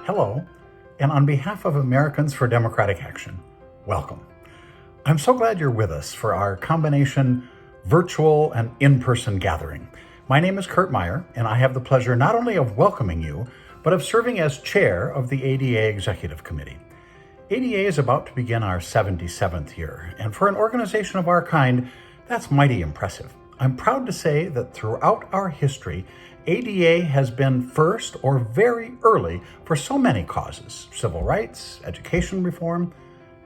hello, and on behalf of Americans for Democratic Action, welcome. I'm so glad you're with us for our combination virtual and in-person gathering. My name is Kurt Meyer, and I have the pleasure not only of welcoming you, but of serving as chair of the ADA Executive Committee. ADA is about to begin our 77th year, and for an organization of our kind, that's mighty impressive. I'm proud to say that throughout our history, ADA has been first or very early for so many causes: civil rights, education reform,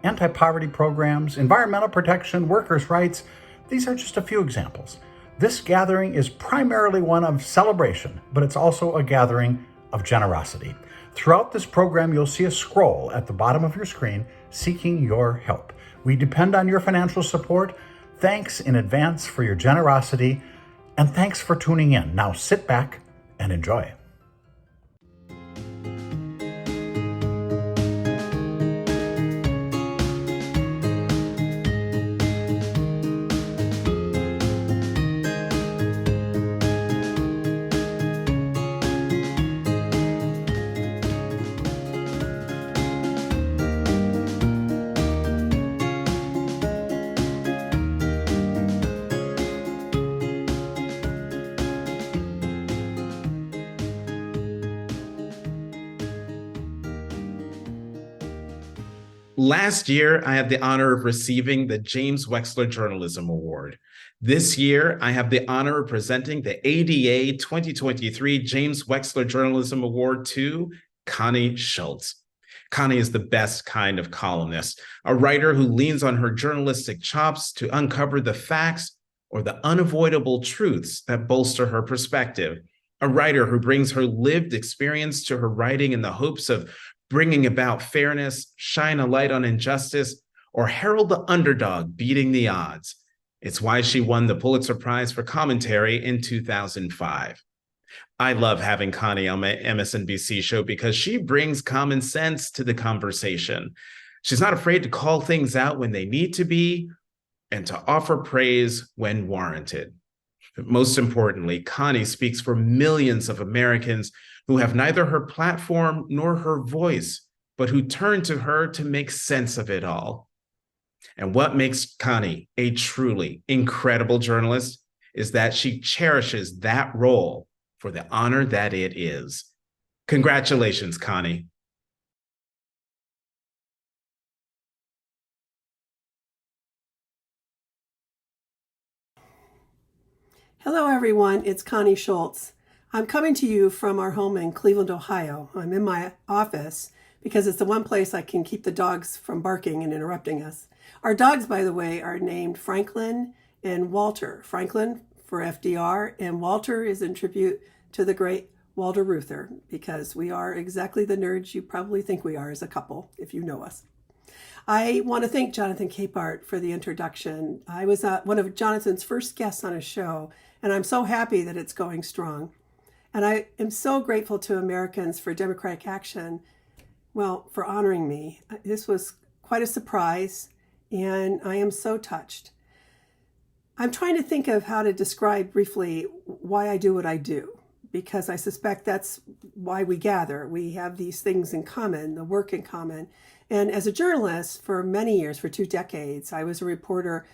anti-poverty programs, environmental protection, workers' rights. These are just a few examples. This gathering is primarily one of celebration, but it's also a gathering of generosity. Throughout this program, you'll see a scroll at the bottom of your screen seeking your help. We depend on your financial support. Thanks in advance for your generosity, and thanks for tuning in. Now sit back and enjoy. Last year, I had the honor of receiving the James Wexler Journalism Award. This year, I have the honor of presenting the ADA 2023 James Wexler Journalism Award to Connie Schultz. Connie is the best kind of columnist, a writer who leans on her journalistic chops to uncover the facts or the unavoidable truths that bolster her perspective, a writer who brings her lived experience to her writing in the hopes of bringing about fairness, shine a light on injustice, or herald the underdog beating the odds. It's why she won the Pulitzer Prize for Commentary in 2005. I love having Connie on my MSNBC show because she brings common sense to the conversation. She's not afraid to call things out when they need to be and to offer praise when warranted. But most importantly, Connie speaks for millions of Americans who have neither her platform nor her voice, but who turn to her to make sense of it all. And what makes Connie a truly incredible journalist is that she cherishes that role for the honor that it is. Congratulations, Connie. Hello, everyone. It's Connie Schultz. I'm coming to you from our home in Cleveland, Ohio. I'm in my office because it's the one place I can keep the dogs from barking and interrupting us. Our dogs, by the way, are named Franklin and Walter. Franklin for FDR, and Walter is in tribute to the great Walter Reuther, because we are exactly the nerds you probably think we are as a couple, if you know us. I want to thank Jonathan Capehart for the introduction. I was one of Jonathan's first guests on his show, and I'm so happy that it's going strong. And I am so grateful to Americans for Democratic Action, well, for honoring me. This was quite a surprise, and I am so touched. I'm trying to think of how to describe briefly why I do what I do, because I suspect that's why we gather. We have these things in common, the work in common. And as a journalist for many years, for 2 decades, I was a reporter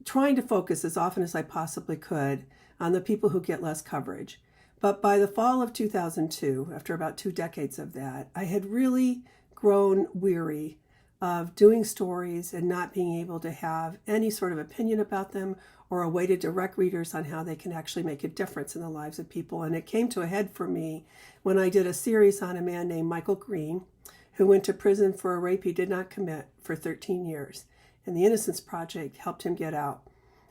trying to focus as often as I possibly could on the people who get less coverage. But by the fall of 2002, after about 2 decades of that, I had really grown weary of doing stories and not being able to have any sort of opinion about them or a way to direct readers on how they can actually make a difference in the lives of people. And it came to a head for me when I did a series on a man named Michael Green, who went to prison for a rape he did not commit for 13 years. And the Innocence Project helped him get out.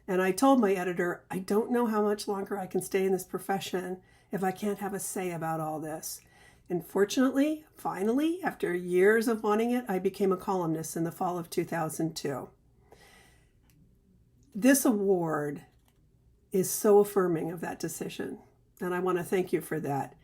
And I told my editor, I don't know how much longer I can stay in this profession if I can't have a say about all this. And fortunately, finally, after years of wanting it, I became a columnist in the fall of 2002. This award is so affirming of that decision, and I want to thank you for that.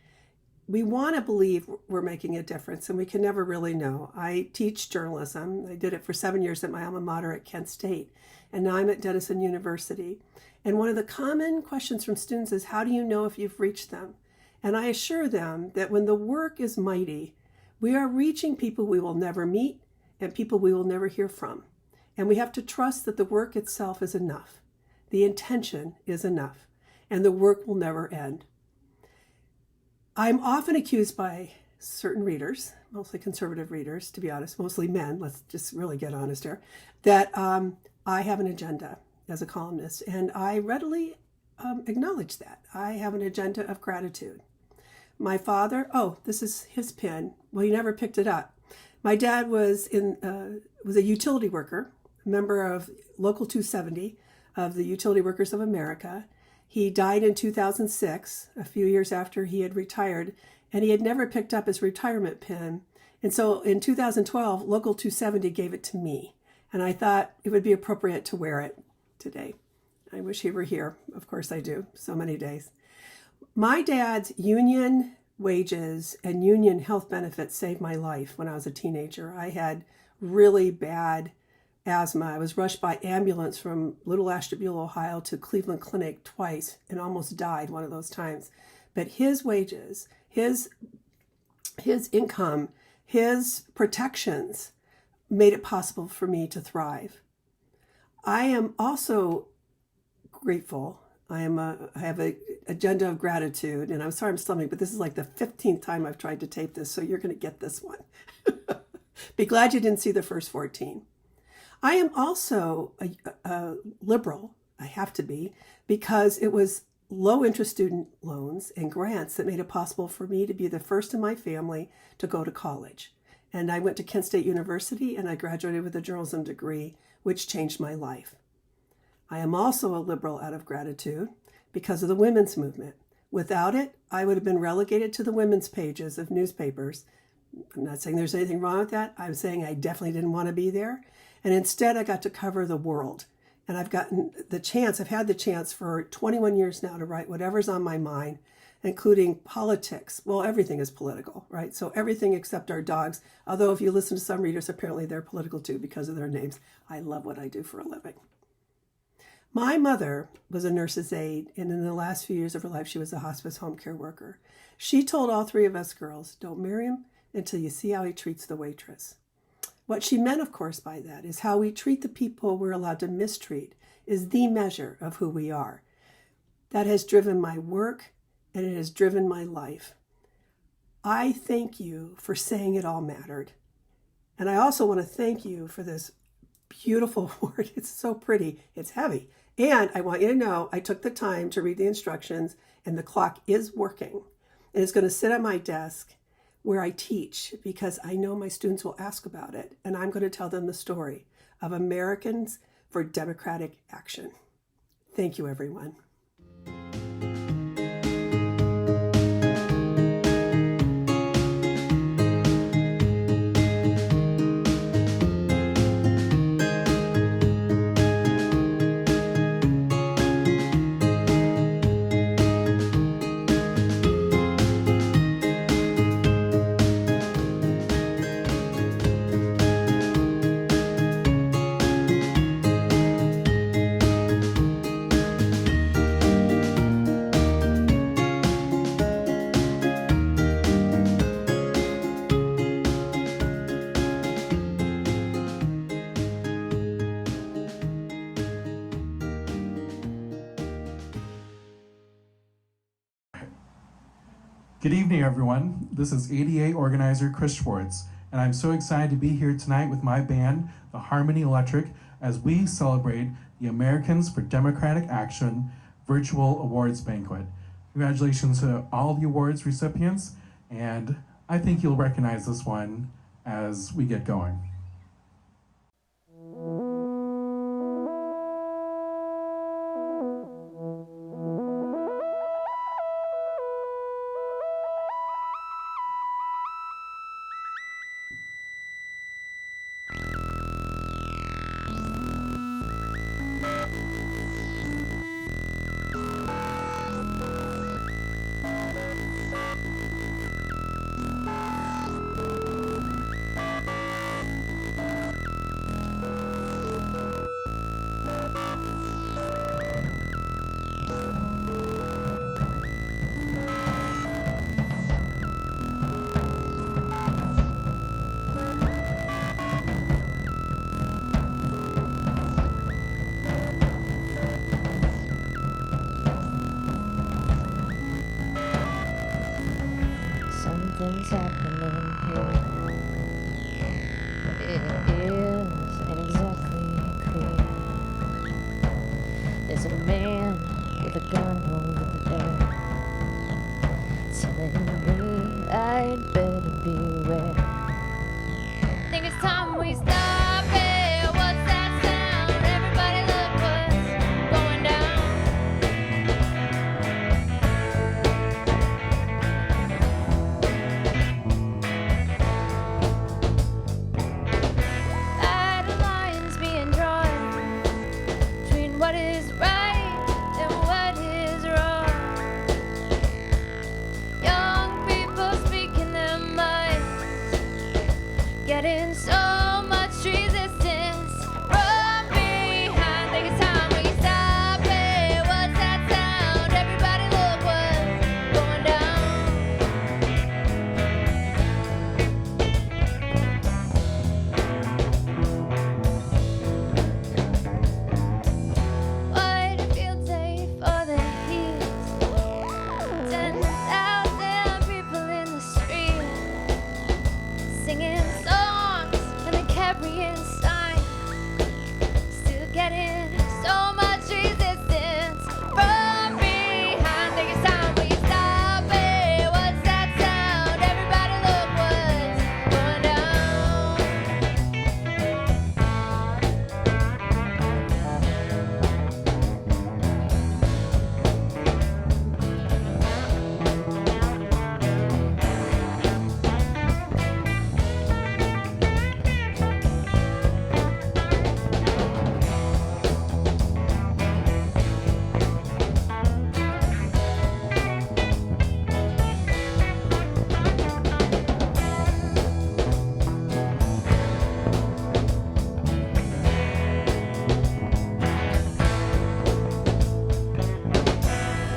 We want to believe we're making a difference, and we can never really know. I teach journalism. I did it for 7 years at my alma mater at Kent State, and now I'm at Denison University. And one of the common questions from students is, how do you know if you've reached them? And I assure them that when the work is mighty, we are reaching people we will never meet and people we will never hear from. And we have to trust that the work itself is enough. The intention is enough, and the work will never end. I'm often accused by certain readers, mostly conservative readers, to be honest, mostly men, let's just really get honest here, that I have an agenda as a columnist, and I readily acknowledge that. I have an agenda of gratitude. My father, this is his pen. Well, he never picked it up. My dad was a utility worker, a member of Local 270 of the Utility Workers of America. He died in 2006, a few years after he had retired, and he had never picked up his retirement pin. And so in 2012, Local 270 gave it to me, and I thought it would be appropriate to wear it today. I wish he were here. Of course I do, so many days. My dad's union wages and union health benefits saved my life when I was a teenager. I had really bad asthma. I was rushed by ambulance from Little Ashtabula, Ohio to Cleveland Clinic twice and almost died one of those times. But his wages, his income, his protections made it possible for me to thrive. I am also grateful. I have an agenda of gratitude, and I'm sorry I'm stumbling, but this is like the 15th time I've tried to tape this, so you're going to get this one. Be glad you didn't see the first 14. I am also a liberal, I have to be, because it was low interest student loans and grants that made it possible for me to be the first in my family to go to college. And I went to Kent State University, and I graduated with a journalism degree, which changed my life. I am also a liberal out of gratitude because of the women's movement. Without it, I would have been relegated to the women's pages of newspapers. I'm not saying there's anything wrong with that. I'm saying I definitely didn't want to be there. And instead, I got to cover the world. And I've had the chance for 21 years now to write whatever's on my mind, including politics. Well, everything is political, right? So everything except our dogs. Although if you listen to some readers, apparently they're political too because of their names. I love what I do for a living. My mother was a nurse's aide, and in the last few years of her life, she was a hospice home care worker. She told all three of us girls, don't marry him until you see how he treats the waitress. What she meant, of course, by that is how we treat the people we're allowed to mistreat is the measure of who we are. That has driven my work, and it has driven my life. I thank you for saying it all mattered. And I also want to thank you for this beautiful word. It's so pretty. It's heavy. And I want you to know I took the time to read the instructions, and the clock is working. And it's going to sit at my desk where I teach because I know my students will ask about it. And I'm going to tell them the story of Americans for Democratic Action. Thank you, everyone. Good evening, everyone. This is ADA organizer Chris Schwartz, and I'm so excited to be here tonight with my band, the Harmony Electric, as we celebrate the Americans for Democratic Action Virtual Awards Banquet. Congratulations to all the awards recipients, and I think you'll recognize this one as we get going. Something's happening here. It ain't exactly clear. There's a man with a gun over there, telling me I'd better beware. Think it's time we stop it. What's that sound? Everybody look what's going down. Battle lines being drawn between what is right and what is wrong. Young people speaking their minds, getting so much resistance from behind. Think it's time we stop it. What's that sound? Everybody look what's going down. What a field day for the heat. 10,000 people in the street, singing songs and a carrying sign, still getting so much resistance from behind. Think it's time we stop it. What's that sound? Everybody look what's going down.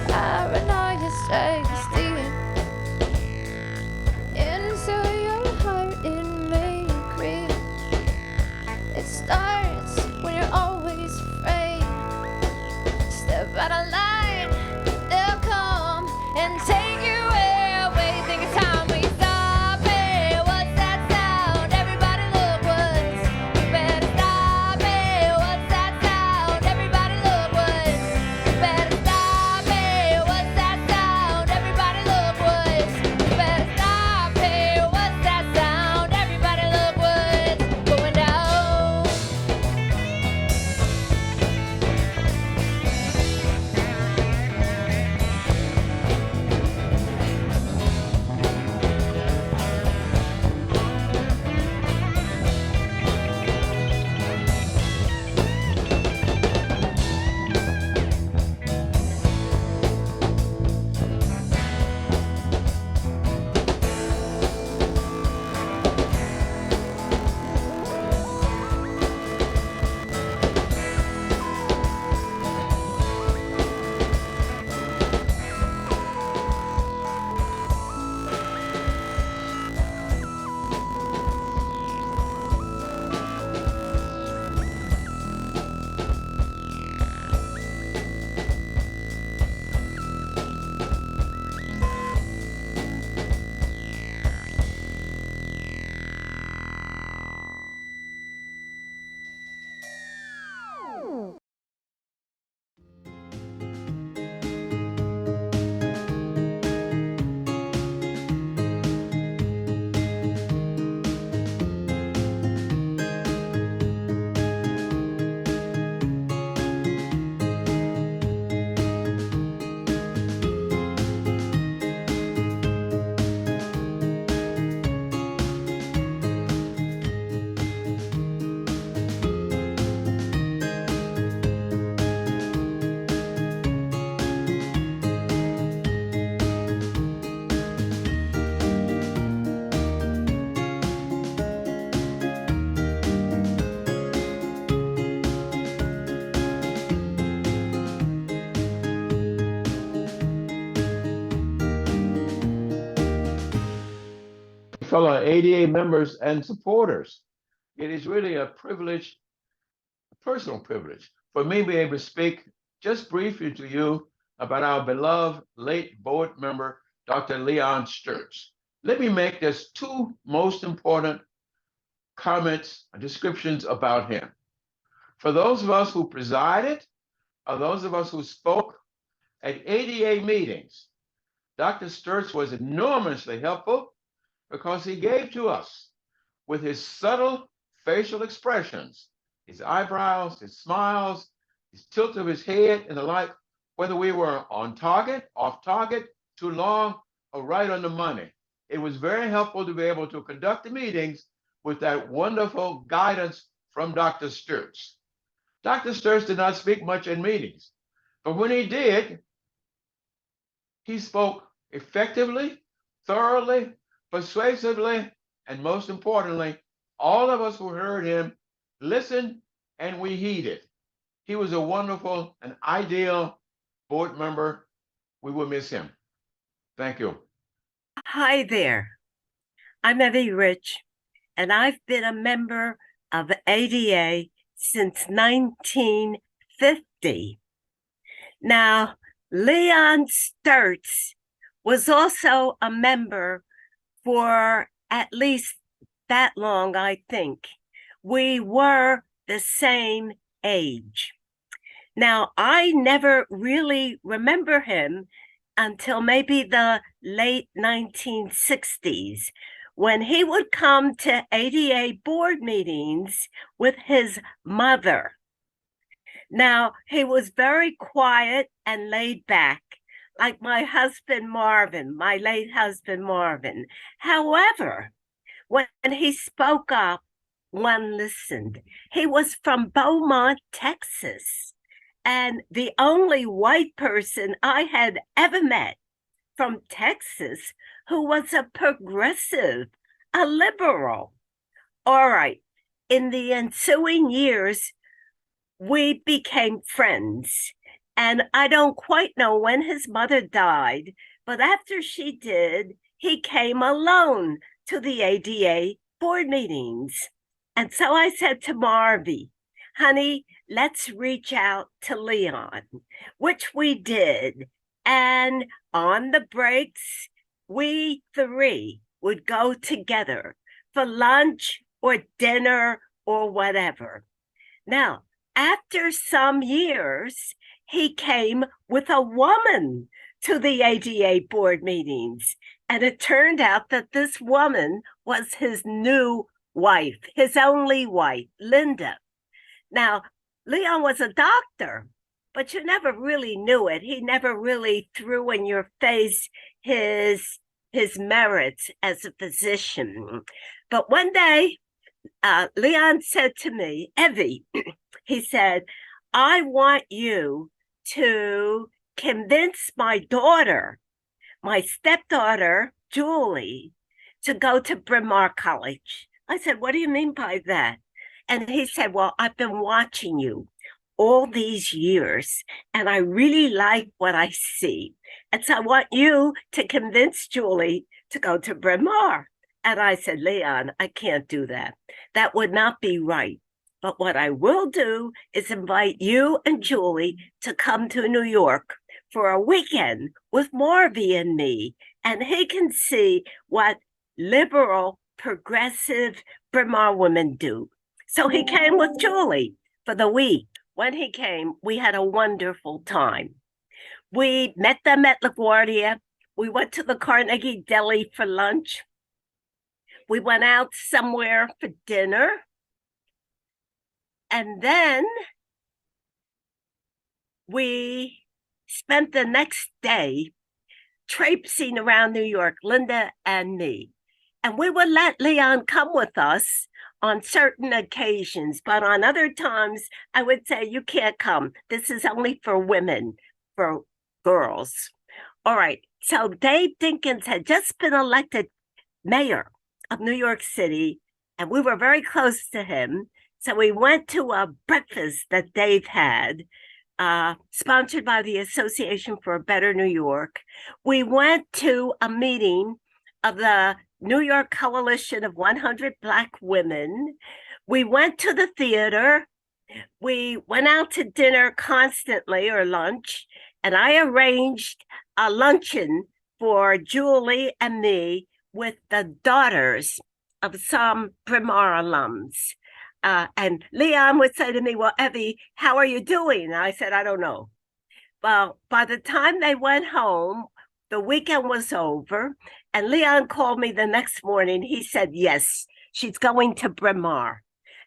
Paranoia strikes deep into your heart, it may creep. It starts when you're always afraid. Step out of line, they'll come and take you away. Think it's time we stop it. What's that sound? Everybody look what's. You better stop it. What's that sound? Everybody look what's. You better stop it. What's that sound? Everybody look what's. You better stop it. What's that sound? Everybody look what's going down. fellow ADA members and supporters. It is really a privilege, a personal privilege, for me to be able to speak just briefly to you about our beloved late board member, Dr. Leon Schultz. Let me make this two most important comments and descriptions about him. For those of us who presided, or those of us who spoke at ADA meetings, Dr. Sturtz was enormously helpful because he gave to us, with his subtle facial expressions, his eyebrows, his smiles, his tilt of his head, and the like, whether we were on target, off target, too long, or right on the money. It was very helpful to be able to conduct the meetings with that wonderful guidance from Dr. Sturtz. Dr. Sturtz did not speak much in meetings, but when he did, he spoke effectively, thoroughly, persuasively, and most importantly, all of us who heard him listened and we heeded. He was a wonderful and ideal board member. We will miss him. Thank you. Hi there. I'm Evie Rich, and I've been a member of ADA since 1950. Now, Leon Sturtz was also a member for at least that long, I think. We were the same age. Now, I never really remember him until maybe the late 1960s, when he would come to ADA board meetings with his mother. Now, he was very quiet and laid back, like my husband Marvin, my late husband Marvin. However, when he spoke up, one listened. He was from Beaumont, Texas, and the only white person I had ever met from Texas who was a progressive, a liberal. All right, in the ensuing years, we became friends, and I don't quite know when his mother died, but after she did, he came alone to the ADA board meetings. And so I said to Marvy, honey, let's reach out to Leon, which we did. And on the breaks, we three would go together for lunch or dinner or whatever. Now, after some years, he came with a woman to the ADA board meetings. And it turned out that this woman was his new wife, his only wife, Linda. Now, Leon was a doctor, but you never really knew it. He never really threw in your face his merits as a physician. But one day, Leon said to me, Evie, he said, I want you to convince my daughter, my stepdaughter, Julie, to go to Bryn Mawr College. I said, what do you mean by that? And he said, well, I've been watching you all these years, and I really like what I see. And so I want you to convince Julie to go to Bryn Mawr. And I said, Leon, I can't do that. That would not be right. But what I will do is invite you and Julie to come to New York for a weekend with Marvy and me, and he can see what liberal, progressive Bryn Mawr women do. So he came with Julie for the week. When he came, we had a wonderful time. We met them at LaGuardia. We went to the Carnegie Deli for lunch. We went out somewhere for dinner. And then we spent the next day traipsing around New York, Linda and me. And we would let Leon come with us on certain occasions, but on other times, I would say, you can't come. This is only for women, for girls. All right, so Dave Dinkins had just been elected mayor of New York City, and we were very close to him. So we went to a breakfast that Dave had, sponsored by the Association for a Better New York. We went to a meeting of the New York Coalition of 100 Black Women. We went to the theater. We went out to dinner constantly, or lunch, and I arranged a luncheon for Julie and me with the daughters of some Bryn Mawr alums. And Leon would say to me, well, Evie, how are you doing? And I said, I don't know. Well, by the time they went home, the weekend was over, and Leon called me the next morning. He said, yes, she's going to Bryn Mawr.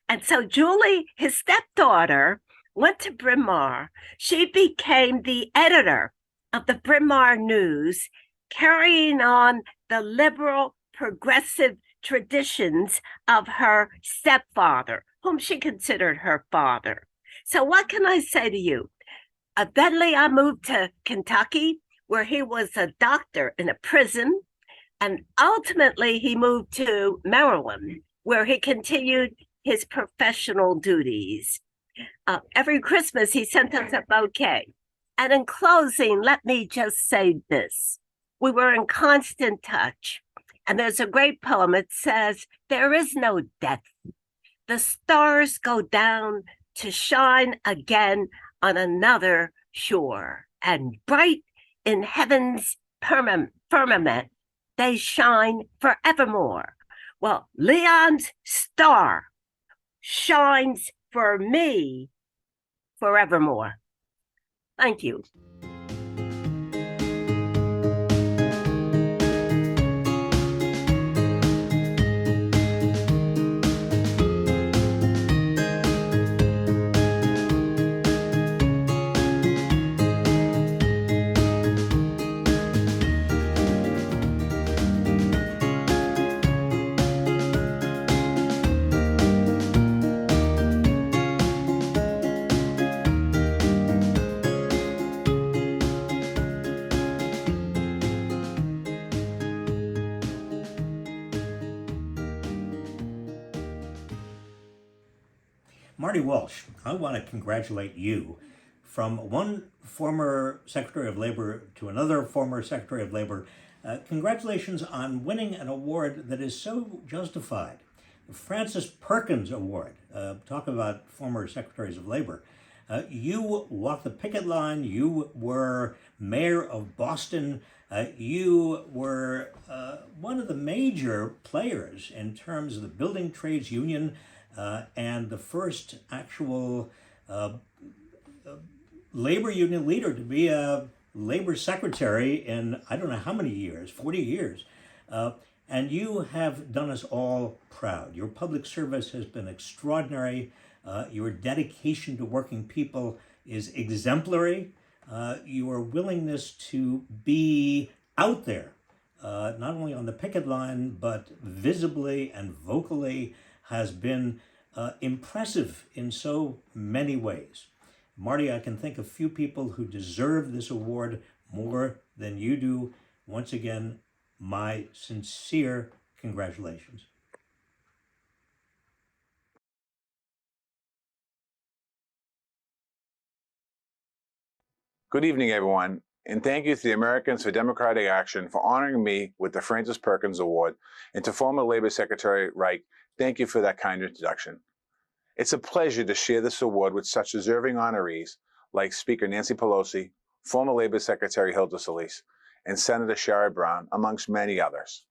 And so Julie, his stepdaughter, went to Bryn Mawr. She became the editor of the Bryn Mawr News, carrying on the liberal progressive traditions of her stepfather, whom she considered her father. So what can I say to you? Then Leon moved to Kentucky, where he was a doctor in a prison. And ultimately, he moved to Maryland, where he continued his professional duties. Every Christmas, he sent us a bouquet. And in closing, let me just say this. We were in constant touch. And there's a great poem. It says, there is no death. The stars go down to shine again on another shore, and bright in heaven's firmament, they shine forevermore. Well, Leon's star shines for me forevermore. Thank you. Marty Walsh, I want to congratulate you. From one former Secretary of Labor to another former Secretary of Labor, congratulations on winning an award that is so justified. The Francis Perkins Award, talk about former Secretaries of Labor. You walked the picket line, you were mayor of Boston, you were one of the major players in terms of the building trades union, and the first actual labor union leader to be a labor secretary in I don't know how many years, 40 years. And you have done us all proud. Your public service has been extraordinary. Your dedication to working people is exemplary. Your willingness to be out there, not only on the picket line, but visibly and vocally, has been impressive in so many ways. Marty, I can think of few people who deserve this award more than you do. Once again, my sincere congratulations. Good evening, everyone, and thank you to the Americans for Democratic Action for honoring me with the Francis Perkins Award, and to former Labor Secretary Reich, thank you for that kind introduction. It's a pleasure to share this award with such deserving honorees like Speaker Nancy Pelosi, former Labor Secretary Hilda Solis, and Senator Sherrod Brown, amongst many others.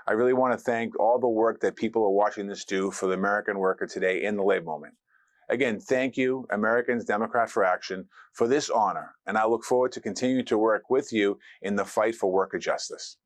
I really want to thank all the work that people are watching this do for the American worker today in the labor movement. Again, thank you, Americans Democrat for Action, for this honor, and I look forward to continuing to work with you in the fight for worker justice.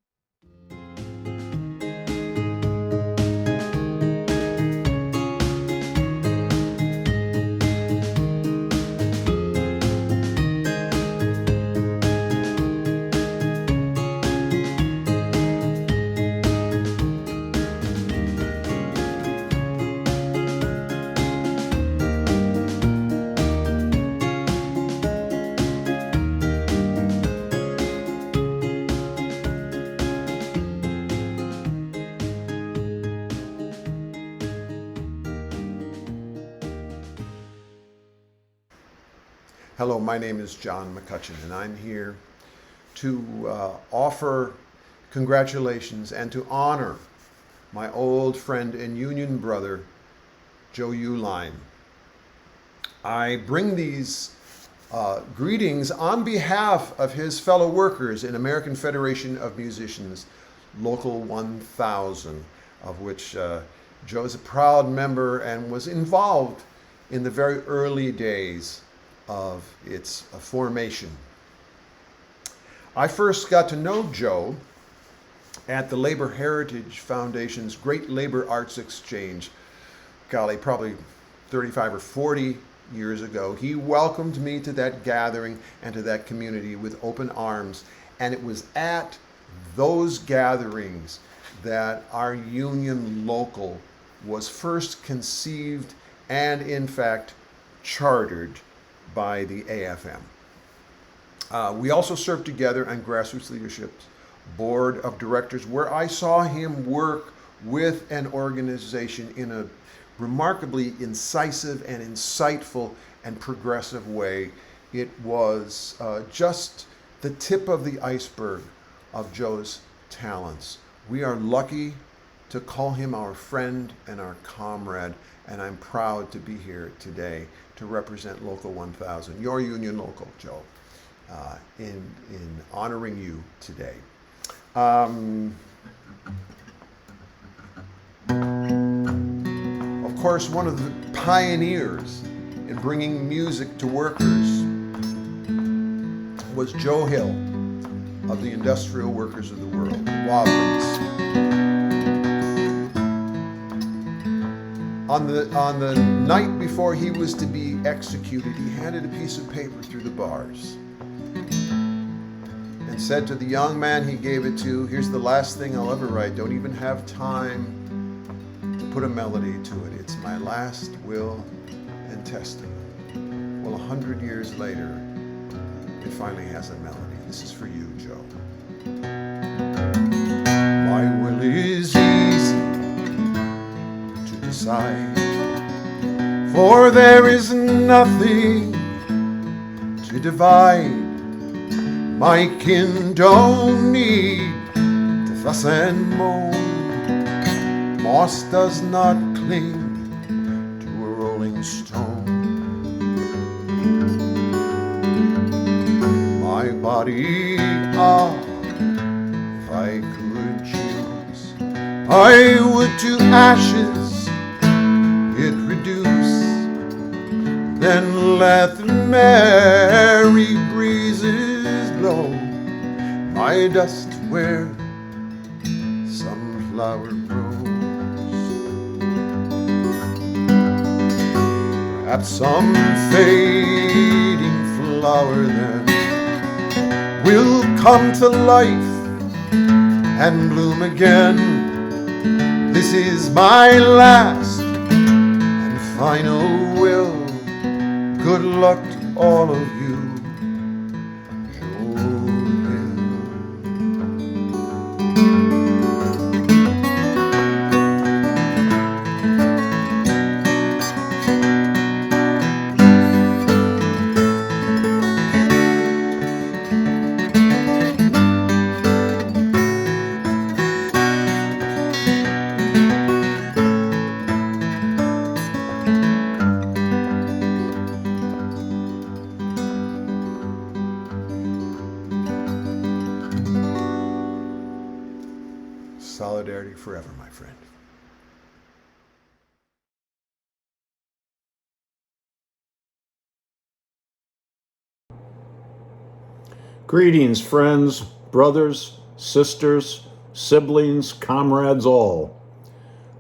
Hello, my name is John McCutcheon, and I'm here to offer congratulations and to honor my old friend and union brother, Joe Uehlein. I bring these greetings on behalf of his fellow workers in American Federation of Musicians, Local 1000, of which Joe is a proud member and was involved in the very early days of its formation. I first got to know Joe at the Labor Heritage Foundation's Great Labor Arts Exchange, golly, probably 35 or 40 years ago. He welcomed me to that gathering and to that community with open arms. And it was at those gatherings that our union local was first conceived and, in fact, chartered by the AFM. We also served together on Grassroots Leadership's board of directors, where I saw him work with an organization in a remarkably incisive and insightful and progressive way. It was just the tip of the iceberg of Joe's talents. We are lucky to call him our friend and our comrade, and I'm proud to be here today to represent Local 1000, your union local, Joe, in honoring you today. Of course, one of the pioneers in bringing music to workers was Joe Hill of the Industrial Workers of the World, Wobblies. On the night before he was to be executed, he handed a piece of paper through the bars and said to the young man he gave it to, "Here's the last thing I'll ever write. Don't even have time to put a melody to it. It's my last will and testament." Well, 100 years later, it finally has a melody. This is for you, Joe. My will is easy to decide, for there is nothing to divide. My kin don't need to fuss and moan. Moss does not cling to a rolling stone. My body, if I could choose, I would to ashes it reduce. Then let the merry breezes blow my dust where some flower grows. Perhaps some fading flower then will come to life and bloom again. This is my last and final will. Good luck to all of you. Solidarity forever, my friend. Greetings, friends, brothers, sisters, siblings, comrades all.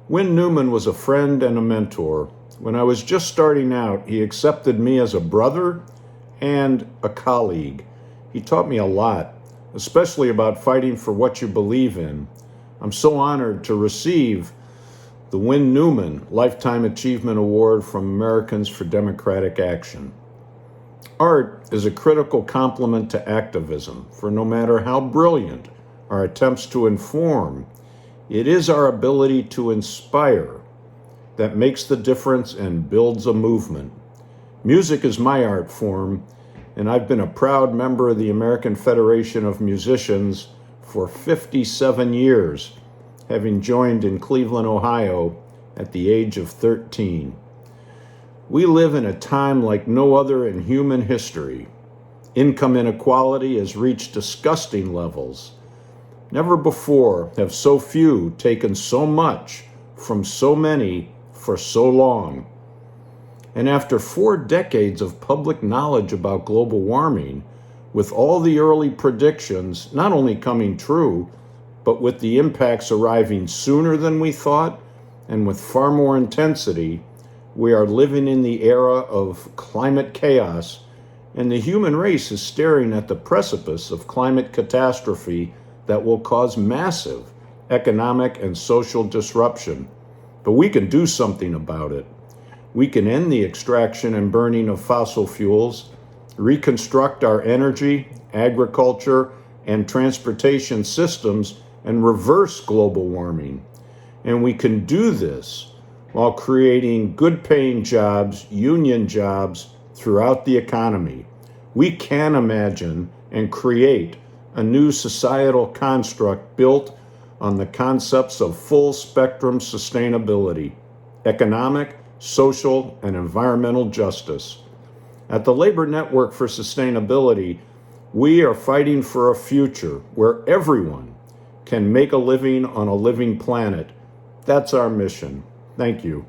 Win Newman was a friend and a mentor. When I was just starting out, he accepted me as a brother and a colleague. He taught me a lot, especially about fighting for what you believe in. I'm so honored to receive the Win Newman Lifetime Achievement Award from Americans for Democratic Action. Art is a critical complement to activism, for no matter how brilliant our attempts to inform, it is our ability to inspire that makes the difference and builds a movement. Music is my art form, and I've been a proud member of the American Federation of Musicians for 57 years, having joined in Cleveland, Ohio at the age of 13. We live in a time like no other in human history. Income inequality has reached disgusting levels. Never before have so few taken so much from so many for so long. And after 4 decades of public knowledge about global warming, with all the early predictions not only coming true, but with the impacts arriving sooner than we thought and with far more intensity, we are living in the era of climate chaos, and the human race is staring at the precipice of climate catastrophe that will cause massive economic and social disruption. But we can do something about it. We can end the extraction and burning of fossil fuels, reconstruct our energy, agriculture, and transportation systems, and reverse global warming. And we can do this while creating good-paying jobs, union jobs, throughout the economy. We can imagine and create a new societal construct built on the concepts of full-spectrum sustainability, economic, social, and environmental justice. At the Labor Network for Sustainability, we are fighting for a future where everyone can make a living on a living planet. That's our mission. Thank you.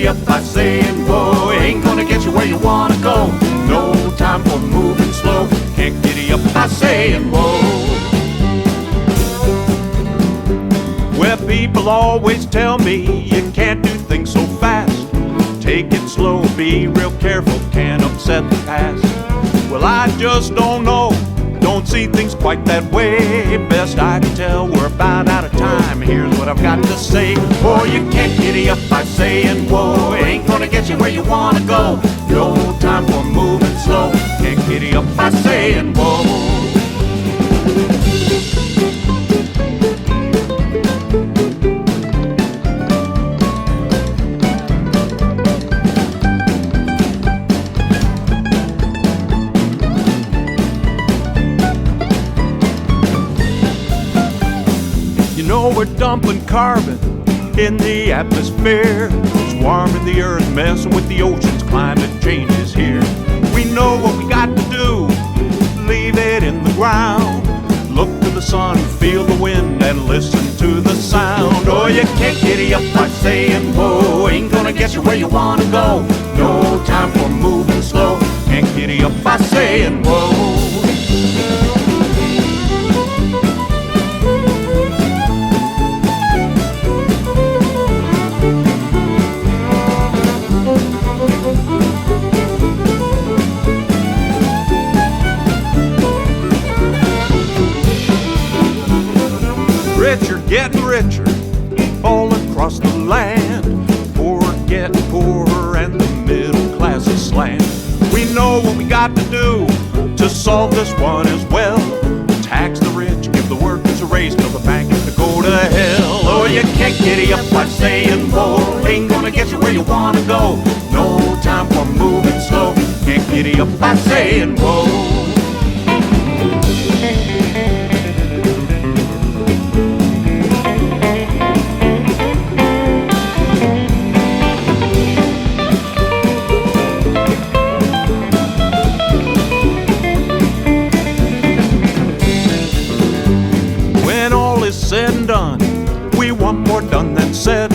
Up by saying, boy, ain't gonna get you where you wanna go. No time for moving slow. Can't giddy up by saying, whoa. Well, people always tell me you can't do things so fast. Take it slow, be real careful, can't upset the past. Well, I just don't know, don't see things quite that way. Best I can tell, we're about out of time. Here's what I've got to say. Boy, you can't giddy up by saying, whoa, ain't gonna get you where you wanna go. No time for moving slow. Can't giddy up by saying, whoa. We're dumping carbon in the atmosphere. It's warming the earth, messing with the oceans. Climate change is here. We know what we got to do. Leave it in the ground. Look to the sun, feel the wind, and listen to the sound. Oh, you can't giddy up by saying, whoa, ain't gonna get you where you wanna go. No time for moving slow. Can't giddy up by saying, whoa. Richer, getting richer, all across the land. Poor getting poorer, and the middle class is slammed. We know what we got to do to solve this one as well. Tax the rich, give the workers a raise, tell the bankers to go to hell. Oh, you can't giddy up by saying, whoa, ain't gonna get you where you wanna go. No time for moving slow. Can't giddy up by saying, whoa. Said and done, we want more done than said.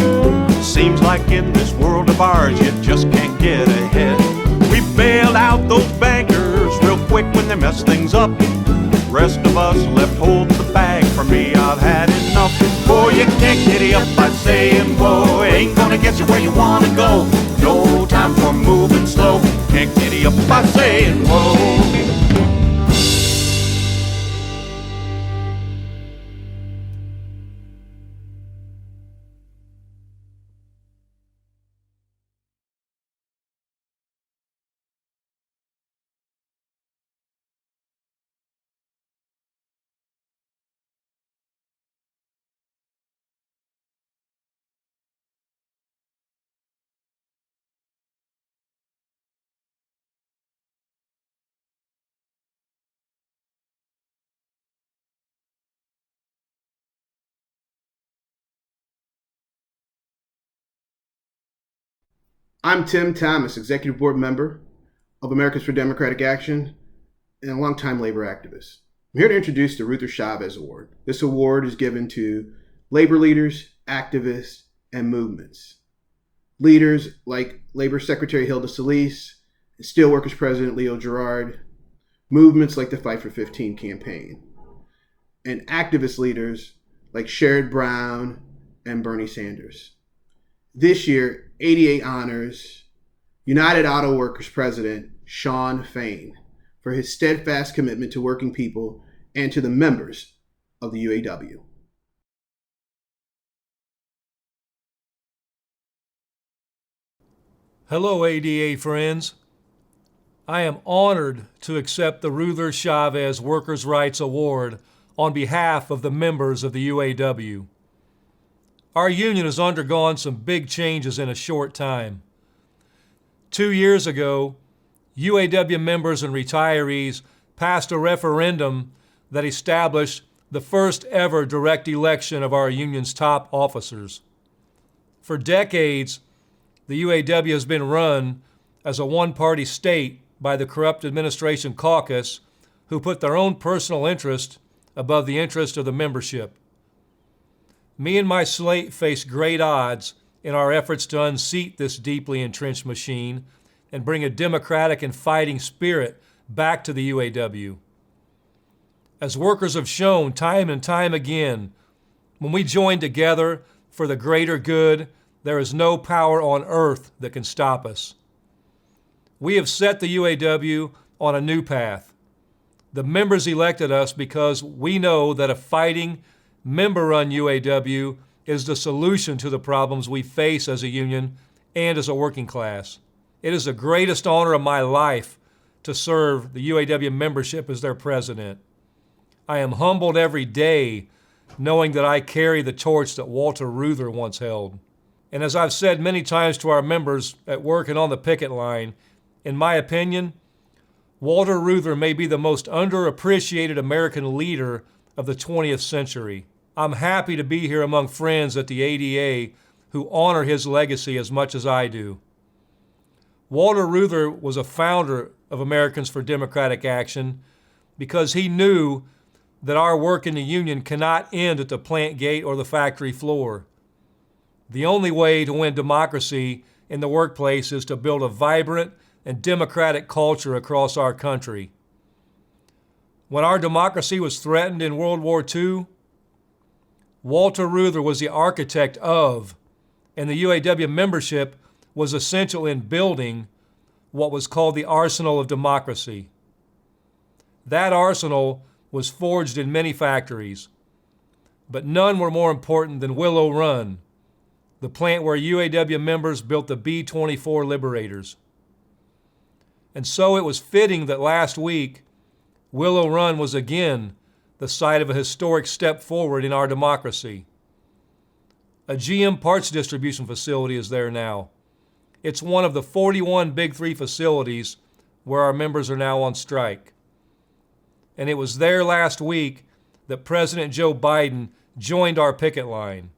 Seems like in this world of ours you just can't get ahead. We bailed out those bankers real quick when they messed things up. Rest of us left holding the bag. For me, I've had enough. Boy, you can't giddy up by saying, whoa, ain't gonna get you where you wanna go. No time for moving slow. Can't giddy up by saying, whoa. I'm Tim Thomas, Executive Board Member of Americans for Democratic Action and a longtime labor activist. I'm here to introduce the Ruther Chavez Award. This award is given to labor leaders, activists, and movements. Leaders like Labor Secretary Hilda Solis, Steelworkers President Leo Gerard, movements like the Fight for 15 campaign, and activist leaders like Sherrod Brown and Bernie Sanders. This year, 88 honors United Auto Workers President Shawn Fain for his steadfast commitment to working people and to the members of the UAW. Hello, ADA friends. I am honored to accept the Ruther Chavez Workers' Rights Award on behalf of the members of the UAW. Our union has undergone some big changes in a short time. 2 years ago, UAW members and retirees passed a referendum that established the first ever direct election of our union's top officers. For decades, the UAW has been run as a one-party state by the corrupt administration caucus who put their own personal interest above the interest of the membership. Me and my slate face great odds in our efforts to unseat this deeply entrenched machine and bring a democratic and fighting spirit back to the UAW. As workers have shown time and time again, when we join together for the greater good, there is no power on earth that can stop us. We have set the UAW on a new path. The members elected us because we know that a fighting, member-run UAW is the solution to the problems we face as a union and as a working class. It is the greatest honor of my life to serve the UAW membership as their president. I am humbled every day knowing that I carry the torch that Walter Reuther once held. And as I've said many times to our members at work and on the picket line, in my opinion, Walter Reuther may be the most underappreciated American leader of the 20th century. I'm happy to be here among friends at the ADA who honor his legacy as much as I do. Walter Reuther was a founder of Americans for Democratic Action because he knew that our work in the union cannot end at the plant gate or the factory floor. The only way to win democracy in the workplace is to build a vibrant and democratic culture across our country. When our democracy was threatened in World War II, Walter Reuther was the architect of, and the UAW membership was essential in building what was called the arsenal of democracy. That arsenal was forged in many factories, but none were more important than Willow Run, the plant where UAW members built the B-24 Liberators. And so it was fitting that last week, Willow Run was again the site of a historic step forward in our democracy. A GM parts distribution facility is there now. It's one of the 41 Big Three facilities where our members are now on strike. And it was there last week that President Joe Biden joined our picket line.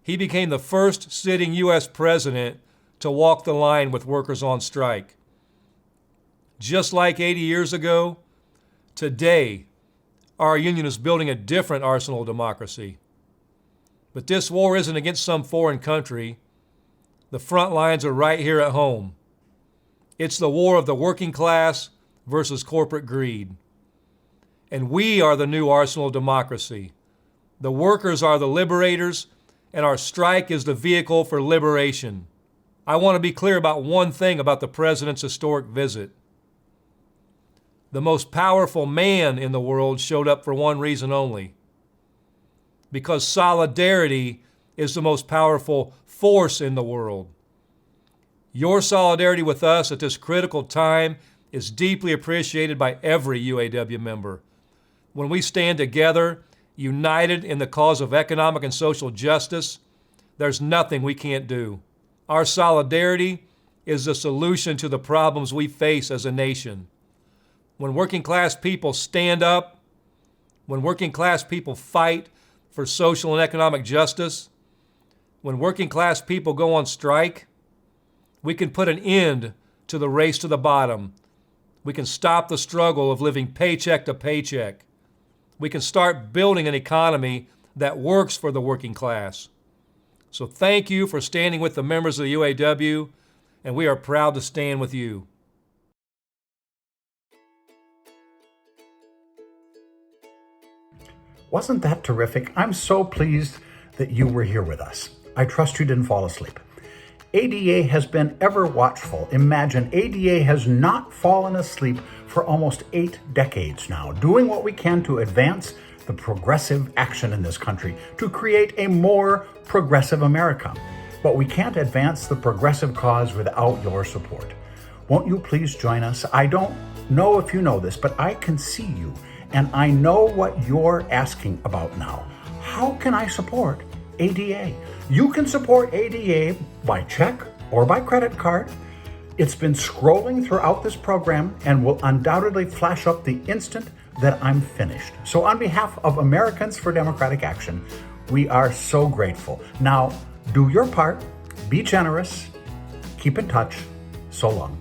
He became the first sitting U.S. president to walk the line with workers on strike. Just like 80 years ago, today, our union is building a different arsenal of democracy. But this war isn't against some foreign country. The front lines are right here at home. It's the war of the working class versus corporate greed. And we are the new arsenal of democracy. The workers are the liberators, and our strike is the vehicle for liberation. I want to be clear about one thing about the president's historic visit. The most powerful man in the world showed up for one reason only. Because solidarity is the most powerful force in the world. Your solidarity with us at this critical time is deeply appreciated by every UAW member. When we stand together, united in the cause of economic and social justice, there's nothing we can't do. Our solidarity is the solution to the problems we face as a nation. When working class people stand up, when working class people fight for social and economic justice, when working class people go on strike, We can put an end to the race to the bottom. We can stop the struggle of living paycheck to paycheck. We can start building an economy that works for the working class. So thank you for standing with the members of the UAW, and we are proud to stand with you. Wasn't that terrific? I'm so pleased that you were here with us. I trust you didn't fall asleep. ADA has been ever watchful. Imagine, ADA has not fallen asleep for almost 8 decades now, doing what we can to advance the progressive action in this country, to create a more progressive America. But we can't advance the progressive cause without your support. Won't you please join us? I don't know if you know this, but I can see you, and I know what you're asking about now. How can I support ADA? You can support ADA by check or by credit card. It's been scrolling throughout this program and will undoubtedly flash up the instant that I'm finished. So on behalf of Americans for Democratic Action, we are so grateful. Now, do your part, be generous, keep in touch. So long.